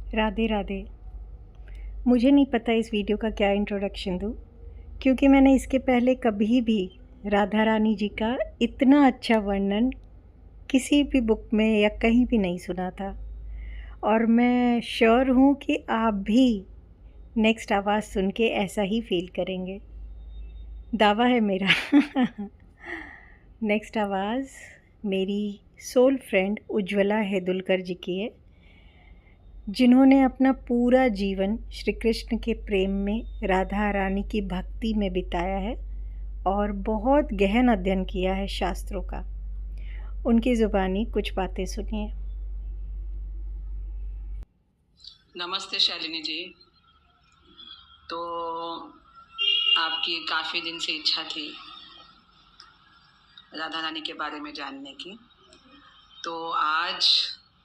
राधे राधे। मुझे नहीं पता इस वीडियो का क्या इंट्रोडक्शन दूँ, क्योंकि मैंने इसके पहले कभी भी राधा रानी जी का इतना अच्छा वर्णन किसी भी बुक में या कहीं भी नहीं सुना था। और मैं श्योर हूँ कि आप भी नेक्स्ट आवाज़ सुन के ऐसा ही फील करेंगे। दावा है मेरा। नेक्स्ट आवाज़ मेरी सोल फ्रेंड उज्ज्वला हेदुलकर जी की है, जिन्होंने अपना पूरा जीवन श्री कृष्ण के प्रेम में राधा रानी की भक्ति में बिताया है और बहुत गहन अध्ययन किया है शास्त्रों का। उनकी ज़ुबानी कुछ बातें सुनिए। नमस्ते शालिनी जी। तो आपकी काफ़ी दिन से इच्छा थी राधा रानी के बारे में जानने की, तो आज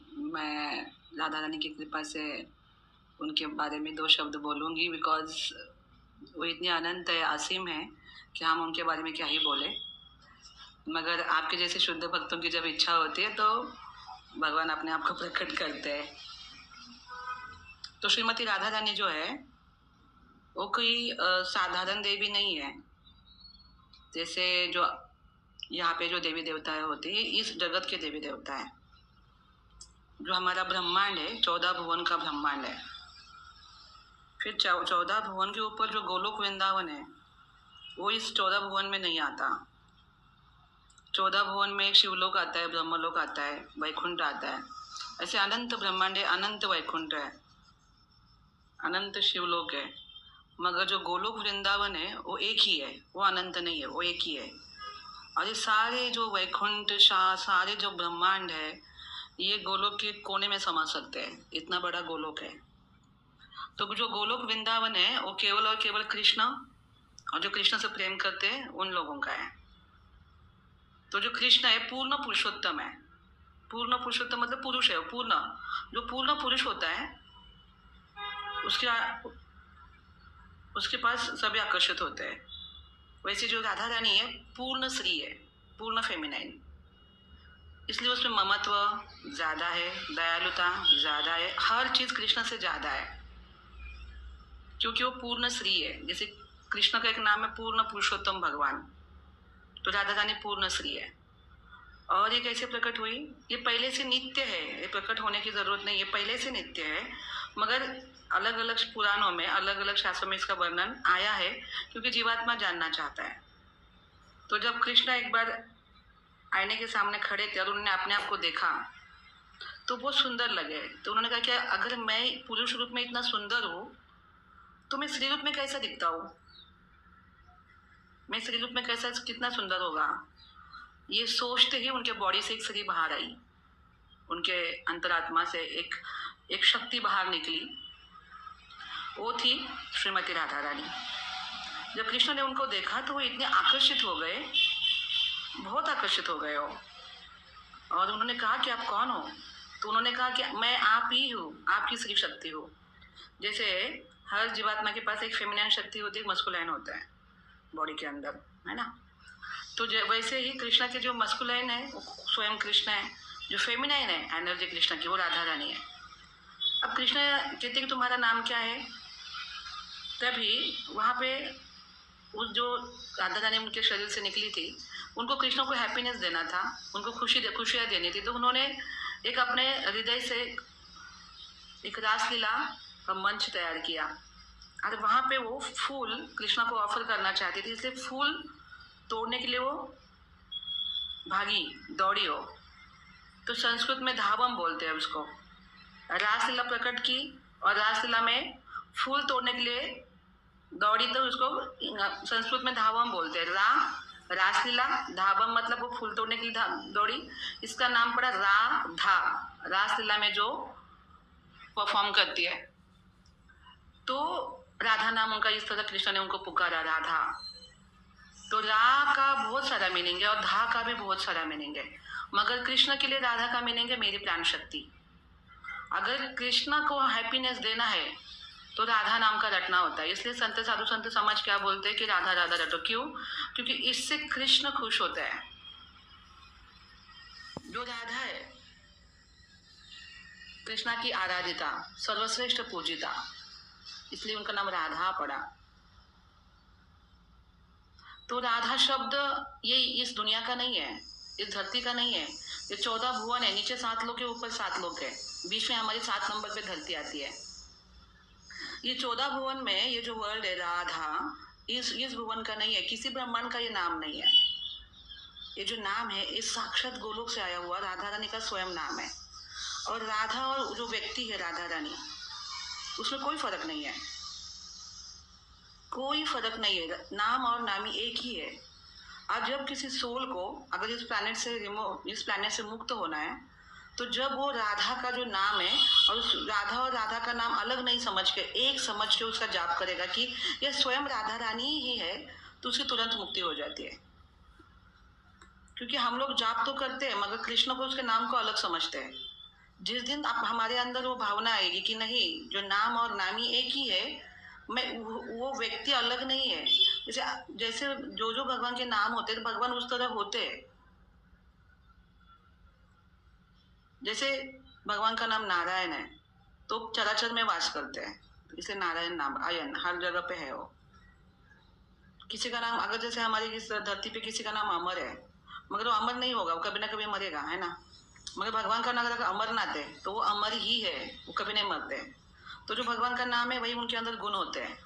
मैं राधा रानी की कृपा से उनके बारे में 2 शब्द बोलूँगी, बिकॉज़ वो इतनी अनंत है, असीम है कि हम उनके बारे में क्या ही बोले। मगर आपके जैसे शुद्ध भक्तों की जब इच्छा होती है तो भगवान अपने आप को प्रकट करते हैं। तो श्रीमती राधा रानी जो है वो कोई साधारण देवी नहीं है। जैसे जो यहाँ पे जो देवी देवता होती है, इस जगत के देवी देवता है। जो हमारा ब्रह्मांड है, 14 भुवन का ब्रह्मांड है। फिर 14 भुवन के ऊपर जो गोलोक वृंदावन है, वो इस 14 भुवन में नहीं आता। 14 भुवन में एक शिवलोक आता है, ब्रह्मलोक आता है, वैकुंठ आता है। ऐसे अनंत ब्रह्मांड है, अनंत वैकुंठ है, अनंत शिवलोक है। मगर जो गोलोक वृंदावन है वो एक ही है, वो अनंत नहीं है, वो एक ही है। और ये सारे जो वैकुंठ सारे जो ब्रह्मांड है, ये गोलोक के कोने में समा सकते हैं, इतना बड़ा गोलोक है। तो जो गोलोक वृंदावन है वो केवल और केवल कृष्ण और जो कृष्ण से प्रेम करते हैं उन लोगों का है। तो जो कृष्ण है पूर्ण पुरुषोत्तम है। पूर्ण पुरुषोत्तम मतलब पुरुष है, पूर्ण। जो पूर्ण पुरुष होता है उसके पास सभी आकर्षित होते हैं। वैसे जो राधा रानी है पूर्ण स्त्री है, पूर्ण फेमिनाइन। इसलिए उसमें ममत्व ज़्यादा है, दयालुता ज़्यादा है, हर चीज़ कृष्ण से ज़्यादा है, क्योंकि वो पूर्ण स्त्री है। जैसे कृष्ण का एक नाम है पूर्ण पुरुषोत्तम भगवान, तो राधा रानी पूर्ण स्त्री है। और ये कैसे प्रकट हुई? ये पहले से नित्य है, ये प्रकट होने की ज़रूरत नहीं, ये पहले से नित्य है। मगर अलग अलग पुराणों में, अलग अलग शास्त्रों में इसका वर्णन आया है, क्योंकि जीवात्मा जानना चाहता है। तो जब कृष्ण एक बार आईने के सामने खड़े थे और उन्होंने अपने आप को देखा तो बहुत सुंदर लगे। तो उन्होंने कहा कि अगर मैं पुरुष रूप में इतना सुंदर हूँ तो मैं स्त्री रूप में कैसा दिखता हूँ, मैं स्त्री रूप में कैसा कितना सुंदर होगा। ये सोचते ही उनके बॉडी से एक स्त्री बाहर आई, उनके अंतरात्मा से एक शक्ति बाहर निकली। वो थी श्रीमती राधा रानी। जब कृष्ण ने उनको देखा तो वो इतने आकर्षित हो गए, बहुत आकर्षित हो गए हो। और उन्होंने कहा कि आप कौन हो? तो उन्होंने कहा कि मैं आप ही हूँ, आपकी स्त्री शक्ति हूँ। जैसे हर जीवात्मा के पास एक फेमिनाइन शक्ति होती है, मस्कुलाइन होता है बॉडी के अंदर, है ना। तो वैसे ही कृष्ण के जो मस्कुलाइन है वो स्वयं कृष्ण है, जो फेमिनाइन है एनर्जी कृष्ण की, वो राधा रानी है। अब कृष्ण कहते कि तुम्हारा नाम क्या है? तभी वहाँ पे उस जो राधा रानी उनके शरीर से निकली थी, उनको कृष्ण को हैप्पीनेस देना था, उनको खुशियाँ देनी थी। तो उन्होंने एक अपने हृदय से एक रासलीला का मंच तैयार किया और वहाँ पे वो फूल कृष्ण को ऑफर करना चाहती थी। इसलिए फूल तोड़ने के लिए वो भागी, दौड़ी हो। तो संस्कृत में धावम बोलते हैं उसको। रासलीला प्रकट की और रासलीला में फूल तोड़ने के लिए दौड़ी, तो उसको संस्कृत में धावम बोलते हैं। रासलीला, धावम मतलब वो फूल तोड़ने के लिए दौड़ी। इसका नाम पड़ा राधा, रासलीला में जो परफॉर्म करती है। तो राधा नाम उनका, इस तरह कृष्ण ने उनको पुकारा राधा। तो रा का बहुत सारा मीनिंग है और धा का भी बहुत सारा मीनिंग है, मगर कृष्ण के लिए राधा का मीनिंग है मेरी प्राण शक्ति। अगर कृष्ण को हैप्पीनेस देना है तो राधा नाम का रटना होता है। इसलिए संत साधु संत समाज क्या बोलते हैं कि राधा राधा रटो। क्यों? क्योंकि इससे कृष्ण खुश होता है। जो राधा है कृष्णा की आराधिता, सर्वश्रेष्ठ पूजिता, इसलिए उनका नाम राधा पड़ा। तो राधा शब्द ये इस दुनिया का नहीं है, इस धरती का नहीं है। ये 14 भुवन है, नीचे 7 लोग है, ऊपर 7 लोग है, बीच में हमारी 7 नंबर पे धरती आती है। ये 14 भुवन में ये जो वर्ल्ड है राधा, इस भुवन का नहीं है, किसी ब्रह्मांड का ये नाम नहीं है। ये जो नाम है इस साक्षात गोलोक से आया हुआ राधा रानी का स्वयं नाम है। और राधा और जो व्यक्ति है राधा रानी, उसमें कोई फर्क नहीं है, कोई फर्क नहीं है। नाम और नामी एक ही है। और जब किसी सोल को अगर इस प्लैनेट से मुक्त होना है, तो जब वो राधा का जो नाम है और उस राधा और राधा का नाम अलग नहीं समझ के एक समझ के उसका जाप करेगा कि यह स्वयं राधा रानी ही है, तो उसकी तुरंत मुक्ति हो जाती है। क्योंकि हम लोग जाप तो करते हैं मगर कृष्ण को उसके नाम को अलग समझते हैं। जिस दिन आप हमारे अंदर वो भावना आएगी कि नहीं, जो नाम और नामी एक ही है, मैं वो व्यक्ति अलग नहीं है। जैसे जो जो भगवान के नाम होते हैं भगवान उस तरह होते हैं। जैसे भगवान का नाम नारायण है तो चराचर में वास करते हैं, इसे नारायण नाम आयन हर जगह पे है। वो किसी का नाम अगर जैसे हमारी इस धरती पे किसी का नाम अमर है, मगर वो अमर नहीं होगा, वो कभी ना कभी मरेगा, है ना। मगर भगवान का नाम अगर अमरनाथ है तो वो अमर ही है, वो कभी नहीं मरते। तो जो भगवान का नाम है वही उनके अंदर गुण होते हैं।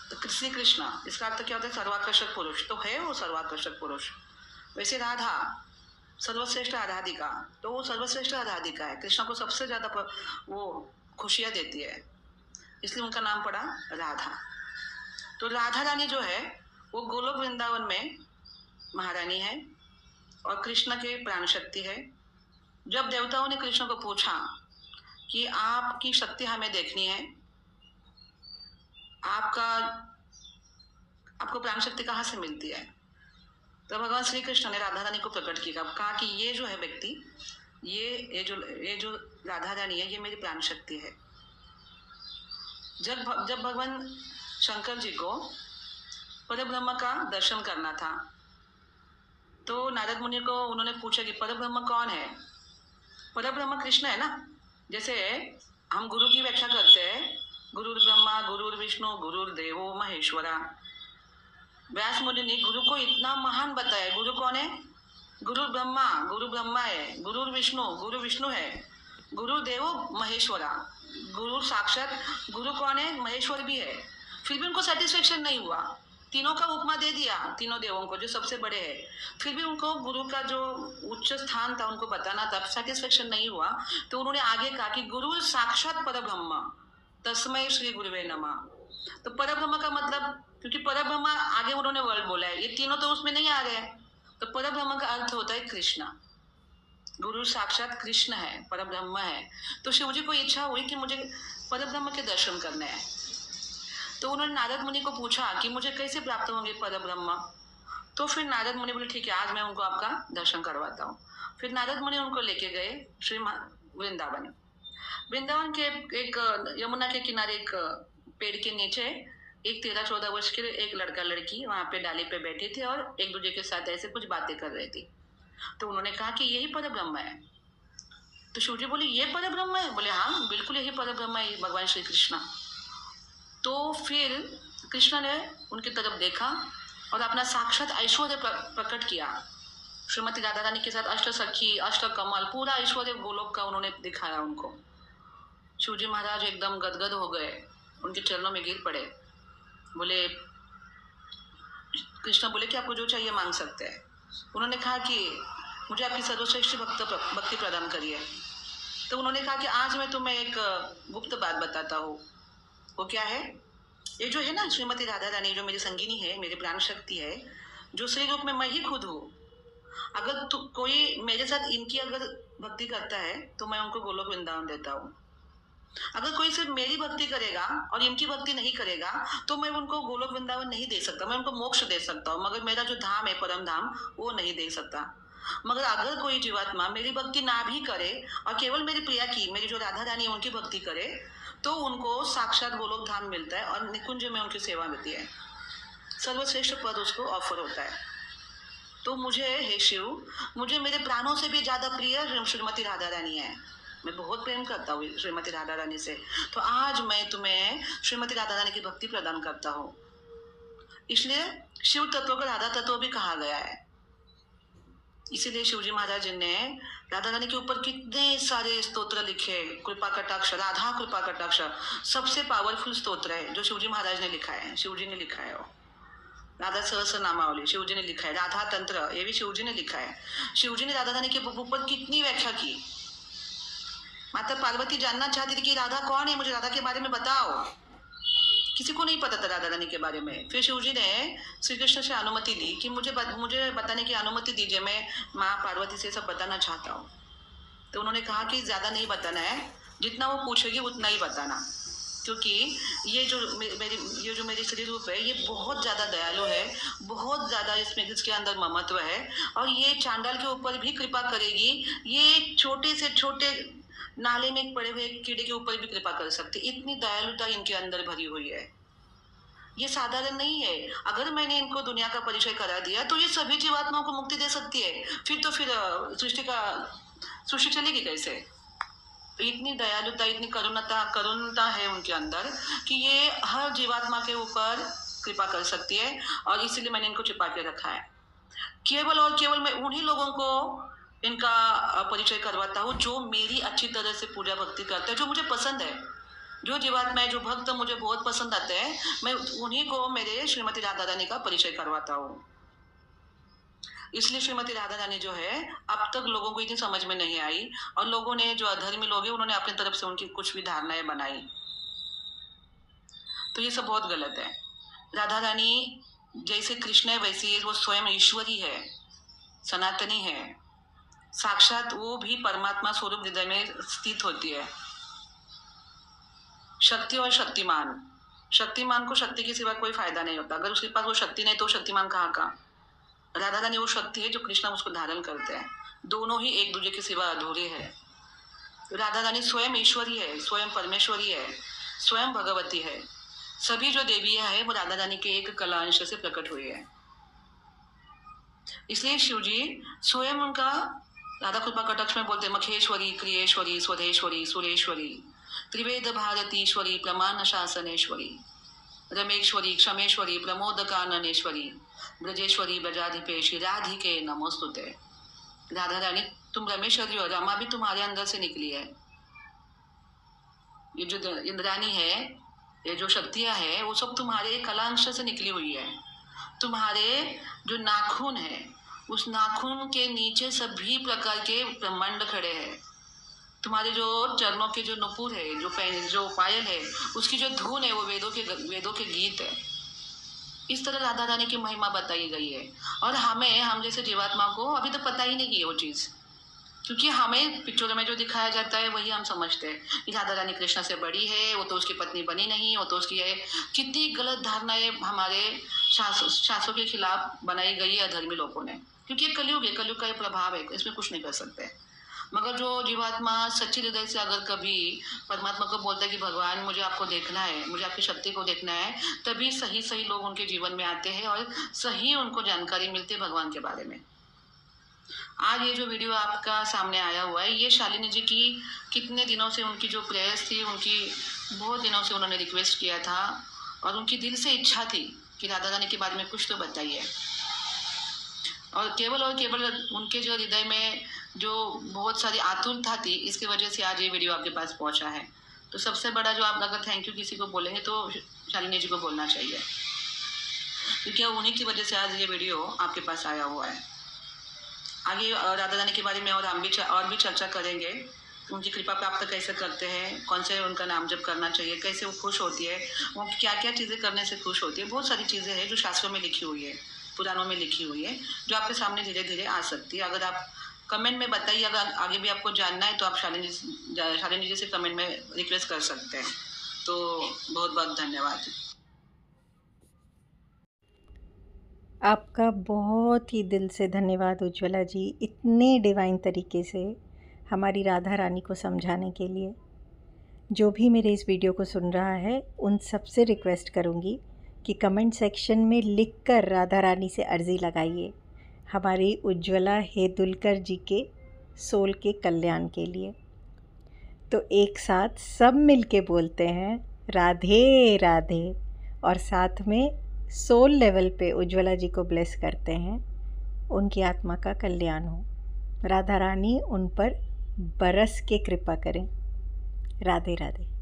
तो श्री कृष्ण, इसका अर्थ क्या होता है? सर्वाकर्षक पुरुष। तो है वो सर्वाकर्षक पुरुष। वैसे राधा सर्वश्रेष्ठ आराधिका, तो वो सर्वश्रेष्ठ आराधिका है, कृष्ण को सबसे ज्यादा वो खुशियां देती है, इसलिए उनका नाम पड़ा राधा। तो राधा रानी जो है वो गोलोक वृंदावन में महारानी है और कृष्ण के प्राण शक्ति है। जब देवताओं ने कृष्ण को पूछा कि आपकी शक्ति हमें देखनी है, आपको प्राण शक्ति कहाँ से मिलती है, तो भगवान श्री कृष्ण ने राधा रानी को प्रकट किया, कहा कि ये जो है व्यक्ति, ये जो राधा रानी है, ये मेरी प्राण शक्ति है। जब भगवान शंकर जी को परब्रह्म का दर्शन करना था, तो नारद मुनि को उन्होंने पूछा कि परब्रह्म कौन है? परब्रह्म कृष्ण है ना। जैसे हम गुरु की व्याख्या करते हैं, गुरुर ब्रह्मा गुरुर विष्णु गुरुर देवो महेश्वरा। व्यास मुनि ने गुरु को इतना महान बताया। गुरु कौन है? गुरु ब्रह्मा है, गुरु विष्णु है, गुरु देवो महेश्वरा। गुरु साक्षात गुरु कौन है? महेश्वर भी है। फिर भी उनको सेटिस्फेक्शन नहीं हुआ, तीनों का उपमा दे दिया, तीनों देवों को जो सबसे बड़े हैं, फिर भी उनको गुरु का जो उच्च स्थान था उनको बताना था, सेटिस्फेक्शन नहीं हुआ। तो उन्होंने आगे कहा कि गुरु साक्षात परब्रह्म तस्मै श्री गुरुवे नमः। तो परब्रह्म का मतलब, क्योंकि परब्रह्म आगे उन्होंने वर्ड बोला है, ये तीनों तो उसमें नहीं आ रहे हैं, तो परब्रह्म का अर्थ होता है कृष्ण। गुरु साक्षात कृष्ण है, परब्रह्म है। तो शिव जी को इच्छा हुई कि मुझे परब्रह्म के दर्शन करने हैं, तो उन्होंने नारद मुनि को पूछा कि मुझे कैसे प्राप्त होंगे परब्रह्म। तो फिर नारद मुनि बोले ठीक है, आज मैं उनको आपका दर्शन करवाता हूँ। फिर नारद मुनि उनको लेके गए श्री वृंदावन के एक यमुना के किनारे एक पेड़ के नीचे एक 13-14 वर्ष के एक लड़का लड़की वहां पे डाली पे बैठी थी और एक दूसरे के साथ ऐसे कुछ बातें कर रही थी। तो उन्होंने कहा कि यही परब्रह्म है। तो शिव जी बोले ये परब्रह्म है? बोले हाँ बिल्कुल यही परब्रह्म है, भगवान श्री कृष्ण। तो फिर कृष्ण ने उनकी तरफ देखा और अपना साक्षात ऐश्वर्य प्रकट किया। श्रीमती राधा रानी के साथ अष्ट सखी, अष्ट कमल, पूरा ऐश्वर्य गोलोक का उन्होंने दिखाया उनको। शिवजी महाराज एकदम गदगद हो गए, उनके चरणों में गिर पड़े। बोले, कृष्ण बोले कि आपको जो चाहिए मांग सकते हैं। उन्होंने कहा कि मुझे आपकी सर्वश्रेष्ठ भक्ति प्रदान करिए। तो उन्होंने कहा कि आज मैं तुम्हें एक गुप्त बात बताता हूँ। वो क्या है? ये जो है ना श्रीमती राधा रानी, जो मेरी संगिनी है, मेरी प्राण शक्ति है, जो श्री रूप में मैं ही खुद हूँ। अगर कोई मेरे साथ इनकी अगर भक्ति करता है तो मैं उनको गोलोक वृंदावन देता हूँ। अगर कोई सिर्फ मेरी भक्ति करेगा और इनकी भक्ति नहीं करेगा तो मैं उनको गोलोक वृंदावन नहीं दे सकता। मैं उनको मोक्ष दे सकता हूँ, मगर मेरा जो धाम है परम धाम वो नहीं दे सकता। मगर अगर कोई जीवात्मा मेरी भक्ति ना भी करे और केवल मेरी प्रिया की, मेरी जो राधा रानी उनकी भक्ति करे, तो उनको साक्षात गोलोक धाम मिलता है और निकुंज में उनकी सेवा मिलती है, सर्वश्रेष्ठ पद उसको ऑफर होता है। तो मुझे हे शिव, मुझे मेरे प्राणों से भी ज्यादा प्रिय श्रीमती राधा रानी है। मैं बहुत प्रेम करता हूँ श्रीमती राधा रानी से, तो आज मैं तुम्हें श्रीमती राधा रानी की भक्ति प्रदान करता हूँ। इसलिए शिव तत्व को राधा तत्व भी कहा गया है। इसीलिए शिवजी महाराज जी ने राधा रानी के ऊपर कितने सारे स्तोत्र लिखे। कृपा कटाक्ष, राधा कृपा कटाक्ष सबसे पावरफुल स्तोत्र है जो शिवजी महाराज ने लिखा है, शिवजी ने लिखा है। वो राधा सहस्र नामावली शिवजी ने लिखा है। राधा तंत्र ये भी शिवजी ने लिखा है। शिवजी ने राधा रानी के ऊपर कितनी व्याख्या की। माता पार्वती जानना चाहती थी कि राधा कौन है, मुझे राधा के बारे में बताओ। किसी को नहीं पता था राधा रानी के बारे में। फिर शिवजी ने श्री कृष्ण से अनुमति दी कि मुझे बताने की अनुमति दीजिए, मैं माँ पार्वती से सब बताना चाहता हूँ। तो उन्होंने कहा कि ज्यादा नहीं बताना है, जितना वो पूछेगी उतना ही बताना, क्योंकि ये जो मेरी श्री रूप है ये बहुत ज्यादा दयालु है, बहुत ज्यादा इसके अंदर ममत्व है, और ये चांडाल के ऊपर भी कृपा करेगी। ये छोटे से छोटे नाले में पड़े हुए कीड़े के ऊपर भी कृपा कर सकती, इतनी दयालुता इनके अंदर भरी हुई है। ये साधारण नहीं है। अगर मैंने इनको दुनिया का परिचय करा दिया तो ये सभी जीवात्माओं को मुक्ति दे सकती है। फिर सृष्टि चलेगी कैसे? इतनी दयालुता, इतनी करुणता है उनके अंदर कि ये हर जीवात्मा के ऊपर कृपा कर सकती है, और इसीलिए मैंने इनको छिपा के रखा है। केवल और केवल मैं उन्हीं लोगों को इनका परिचय करवाता हूँ जो मेरी अच्छी तरह से पूजा भक्ति करते हैं, जो मुझे पसंद है। जो जीवात्मा, जो भक्त मुझे बहुत पसंद आते हैं, मैं उन्हीं को मेरे श्रीमती राधा रानी का परिचय करवाता हूँ। इसलिए श्रीमती राधा रानी जो है अब तक लोगों को इतनी समझ में नहीं आई, और लोगों ने, जो अधर्मी लोग हैं, उन्होंने अपनी तरफ से उनकी कुछ भी धारणाएं बनाई। तो ये सब बहुत गलत है। राधा रानी जैसे कृष्ण है वैसी वो स्वयं ईश्वरी है, सनातनी है, साक्षात वो भी परमात्मा स्वरूप हृदय में स्थित होती है। शक्ति और शक्तिमान को शक्ति के सिवा कोई फायदा नहीं होता। अगर उसके पास वो शक्ति नहीं तो शक्तिमान कहाँ का? राधा रानी वो शक्ति है जो कृष्ण उसको धारण करते हैं। दोनों ही एक दूसरे के सिवा अधूरे हैं। राधा रानी स्वयं ईश्वरी है, स्वयं परमेश्वरी है, स्वयं भगवती है। सभी जो देवियां है वो राधा रानी के एक कला अंश से प्रकट हुई है। इसलिए शिवजी स्वयं उनका राधा कृपा कटाक्ष में बोलते मखेश्वरी, क्रियेश्वरी, स्वधेश्वरी, सुरेश्वरी, त्रिवेद भारतीश्वरी, प्रमाण शासनेश्वरी, रमेश्वरी, क्षमेश्वरी, प्रमोद काननेश्वरी, ब्रजेश्वरी, ब्रजाधिपेशी, राधिके नमोस्तुते। राधा रानी तुम रमेश्वरी हो, रमा भी तुम्हारे अंदर से निकली है। ये जो इंद्रानी है, ये जो शक्तियां है, वो सब तुम्हारे कलांश से निकली हुई है। तुम्हारे जो नाखून है, उस नाखून के नीचे सभी प्रकार के ब्रह्मांड खड़े हैं। तुम्हारे जो चरणों के जो नुपुर है, जो पायल है, उसकी जो धुन है वो वेदों के गीत है। इस तरह राधा रानी की महिमा बताई गई है, और हम जैसे जीवात्मा को अभी तो पता ही नहीं की वो चीज, क्योंकि हमें पिक्चरों में जो दिखाया जाता है वही हम समझते हैं कि राधा रानी कृष्ण से बड़ी है, वो तो उसकी पत्नी बनी नहीं, वो तो उसकी है। कितनी गलत धारणाएं हमारे शास्त्रों के खिलाफ बनाई गई है अधर्मी लोगों ने, क्योंकि कलयुग है, कलयुग का ये प्रभाव है, इसमें कुछ नहीं कर सकते। मगर जो जीवात्मा सच्ची हृदय से अगर कभी परमात्मा को बोलता है कि भगवान मुझे आपको देखना है, मुझे आपकी शक्ति को देखना है, तभी सही लोग उनके जीवन में आते हैं और सही उनको जानकारी मिलती है भगवान के बारे में। आज ये जो वीडियो आपका सामने आया हुआ है, ये शालिनी जी की कितने दिनों से उनकी जो प्रेयर्स थी, उनकी बहुत दिनों से उन्होंने रिक्वेस्ट किया था, और उनकी दिल से इच्छा थी कि राधा रानी के बारे में कुछ तो बताइए। और केवल उनके जो हृदय में जो बहुत सारी आतुरता थी, इसकी वजह से आज ये वीडियो आपके पास पहुंचा है। तो सबसे बड़ा जो आप अगर थैंक यू किसी को बोलेंगे तो शालिनी जी को बोलना चाहिए, क्योंकि उन्हीं की वजह से आज ये वीडियो आपके पास आया हुआ है। आगे राधा रानी के बारे में और हम भी चर्चा करेंगे। उनकी कृपा प्राप्त कैसे करते हैं, कौन से उनका नाम जप करना चाहिए, कैसे वो खुश होती है, वो क्या क्या चीज़ें करने से खुश होती है। बहुत सारी चीज़ें हैं जो शास्त्रों में लिखी हुई है, पुराणों में लिखी हुई है, जो आपके सामने धीरे धीरे आ सकती है। अगर आप कमेंट में बताइए, अगर आगे भी आपको जानना है तो आप शालिनी जी से कमेंट में रिक्वेस्ट कर सकते हैं। तो बहुत बहुत धन्यवाद। आपका बहुत ही दिल से धन्यवाद उज्ज्वला जी, इतने डिवाइन तरीके से हमारी राधा रानी को समझाने के लिए। जो भी मेरे इस वीडियो को सुन रहा है, उन सबसे रिक्वेस्ट करूँगी कि कमेंट सेक्शन में लिखकर राधा रानी से अर्ज़ी लगाइए हमारी उज्ज्वला हेदुलकर जी के सोल के कल्याण के लिए। तो एक साथ सब मिलके बोलते हैं राधे राधे, और साथ में सोल लेवल पे उज्ज्वला जी को ब्लेस करते हैं, उनकी आत्मा का कल्याण हो। राधा रानी उन पर बरस के कृपा करें। राधे राधे।